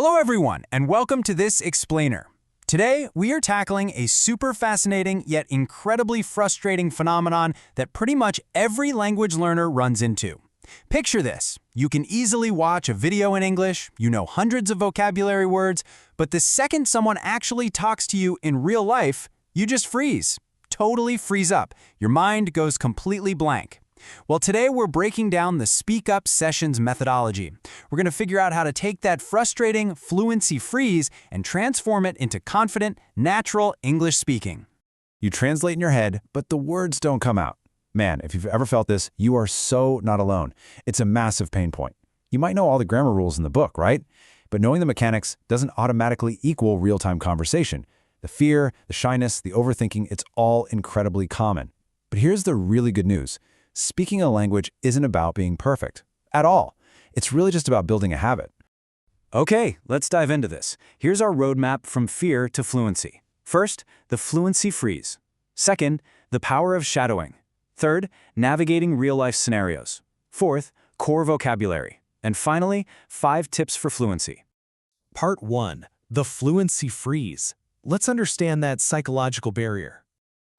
Hello everyone, and welcome to this explainer. Today, we are tackling a super fascinating yet incredibly frustrating phenomenon that pretty much every language learner runs into. Picture this. You can easily watch a video in English, you know hundreds of vocabulary words, but the second someone actually talks to you in real life, you just freeze. Totally freeze up. Your mind goes completely blank. Well, today we're breaking down the Speak Up Sessions methodology. We're going to figure out how to take that frustrating fluency freeze and transform it into confident, natural English speaking. You translate in your head, but the words don't come out. Man, if you've ever felt this, you are so not alone. It's a massive pain point. You might know all the grammar rules in the book, right? But knowing the mechanics doesn't automatically equal real-time conversation. The fear, the shyness, the overthinking, it's all incredibly common. But here's the really good news. Speaking a language isn't about being perfect at all. It's really just about building a habit. Okay, let's dive into this. Here's our roadmap from fear to fluency. First, the fluency freeze. Second, the power of shadowing. Third, navigating real-life scenarios. Fourth, core vocabulary. And finally, 5 tips for fluency. Part 1. The Fluency Freeze. Let's understand that psychological barrier.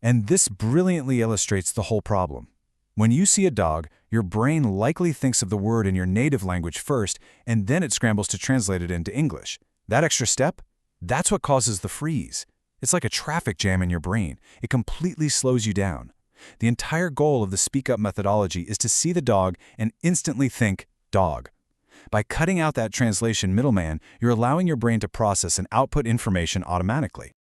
And this brilliantly illustrates the whole problem. When you see a dog, your brain likely thinks of the word in your native language first, and then it scrambles to translate it into English. That extra step? That's what causes the freeze. It's like a traffic jam in your brain. It completely slows you down. The entire goal of the Speak Up methodology is to see the dog and instantly think, dog. By cutting out that translation middleman, you're allowing your brain to process and output information automatically.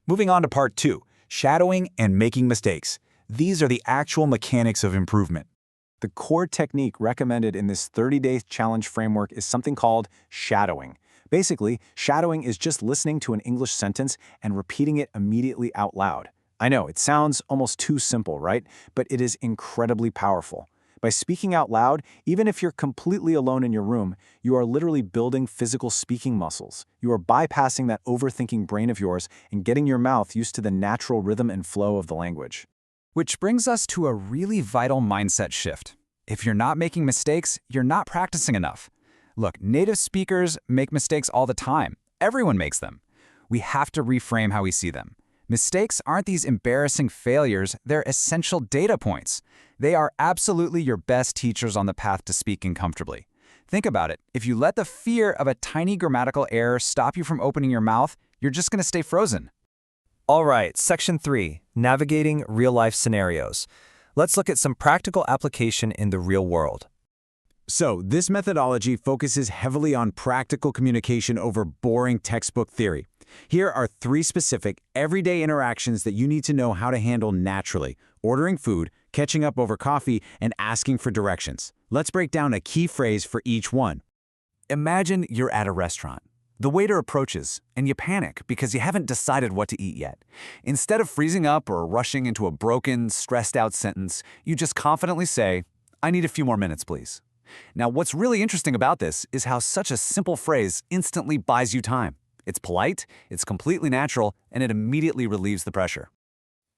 Moving on to part 2, shadowing and making mistakes. These are the actual mechanics of improvement. The core technique recommended in this 30-day challenge framework is something called shadowing. Basically, shadowing is just listening to an English sentence and repeating it immediately out loud. I know, it sounds almost too simple, right? But it is incredibly powerful. By speaking out loud, even if you're completely alone in your room, you are literally building physical speaking muscles. You are bypassing that overthinking brain of yours and getting your mouth used to the natural rhythm and flow of the language. Which brings us to a really vital mindset shift. If you're not making mistakes, you're not practicing enough. Look, native speakers make mistakes all the time. Everyone makes them. We have to reframe how we see them. Mistakes aren't these embarrassing failures, they're essential data points. They are absolutely your best teachers on the path to speaking comfortably. Think about it. If you let the fear of a tiny grammatical error stop you from opening your mouth, you're just going to stay frozen. All right, Section 3, Navigating Real-Life Scenarios. Let's look at some practical application in the real world. So, this methodology focuses heavily on practical communication over boring textbook theory. Here are 3 specific, everyday interactions that you need to know how to handle naturally: ordering food, catching up over coffee, and asking for directions. Let's break down a key phrase for each one. Imagine you're at a restaurant. The waiter approaches, and you panic because you haven't decided what to eat yet. Instead of freezing up or rushing into a broken, stressed-out sentence, you just confidently say, "I need a few more minutes, please." Now, what's really interesting about this is how such a simple phrase instantly buys you time. It's polite, it's completely natural, and it immediately relieves the pressure.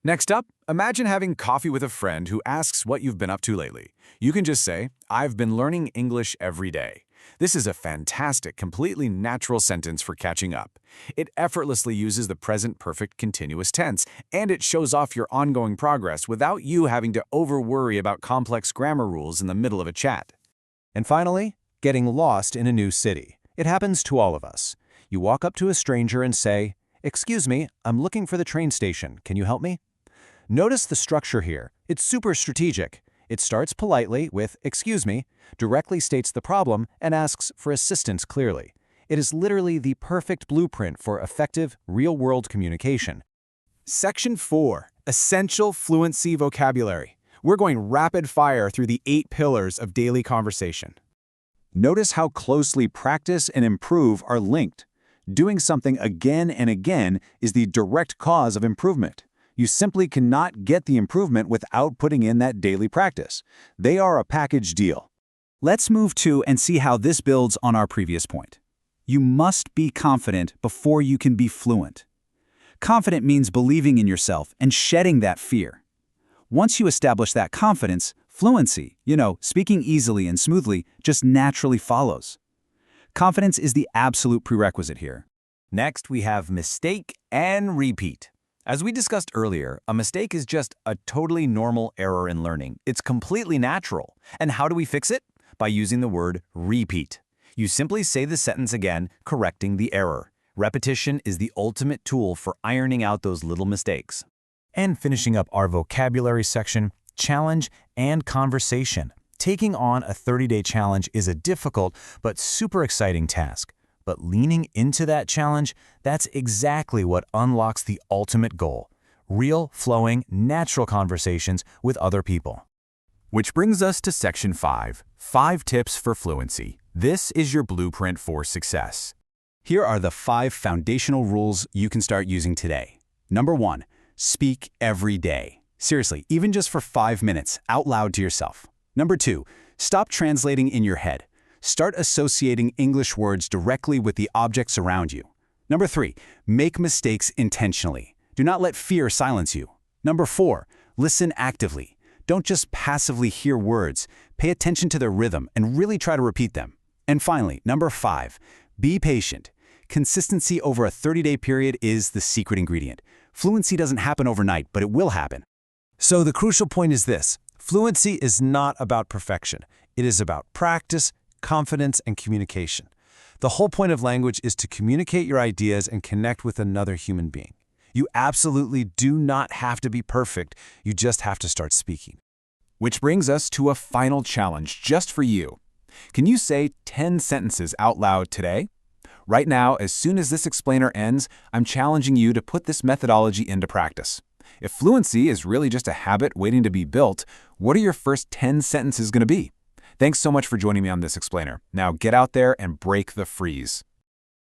Next up, imagine having coffee with a friend who asks what you've been up to lately. You can just say, "I've been learning English every day." This is a fantastic, completely natural sentence for catching up. It effortlessly uses the present perfect continuous tense, and it shows off your ongoing progress without you having to over-worry about complex grammar rules in the middle of a chat. And finally, getting lost in a new city. It happens to all of us. You walk up to a stranger and say, "Excuse me, I'm looking for the train station. Can you help me?" Notice the structure here. It's super strategic. It starts politely with "excuse me," directly states the problem, and asks for assistance clearly. It is literally the perfect blueprint for effective, real-world communication. Section 4, Essential Fluency Vocabulary. We're going rapid fire through the 8 pillars of daily conversation. Notice how closely practice and improve are linked. Doing something again and again is the direct cause of improvement. You simply cannot get the improvement without putting in that daily practice. They are a package deal. Let's move to and see how this builds on our previous point. You must be confident before you can be fluent. Confident means believing in yourself and shedding that fear. Once you establish that confidence, fluency, speaking easily and smoothly, just naturally follows. Confidence is the absolute prerequisite here. Next, we have mistake and repeat. As we discussed earlier, a mistake is just a totally normal error in learning. It's completely natural. And how do we fix it? By using the word repeat. You simply say the sentence again, correcting the error. Repetition is the ultimate tool for ironing out those little mistakes. And finishing up our vocabulary section, challenge and conversation. Taking on a 30-day challenge is a difficult but super exciting task. But leaning into that challenge, that's exactly what unlocks the ultimate goal: real, flowing, natural conversations with other people. Which brings us to Section 5, 5 Tips for Fluency. This is your blueprint for success. Here are the 5 foundational rules you can start using today. Number 1, speak every day. Seriously, even just for 5 minutes, out loud to yourself. Number 2, stop translating in your head. Start associating English words directly with the objects around you. Number 3, make mistakes intentionally. Do not let fear silence you. Number 4, listen actively. Don't just passively hear words. Pay attention to their rhythm and really try to repeat them. And finally, number 5, be patient. Consistency over a 30-day period is the secret ingredient. Fluency doesn't happen overnight, but it will happen. So the crucial point is this: fluency is not about perfection. It is about practice, confidence, and communication. The whole point of language is to communicate your ideas and connect with another human being. You absolutely do not have to be perfect. You just have to start speaking. Which brings us to a final challenge just for you. Can you say 10 sentences out loud today? Right now, as soon as this explainer ends, I'm challenging you to put this methodology into practice. If fluency is really just a habit waiting to be built, what are your first 10 sentences going to be? Thanks so much for joining me on this explainer. Now get out there and break the freeze.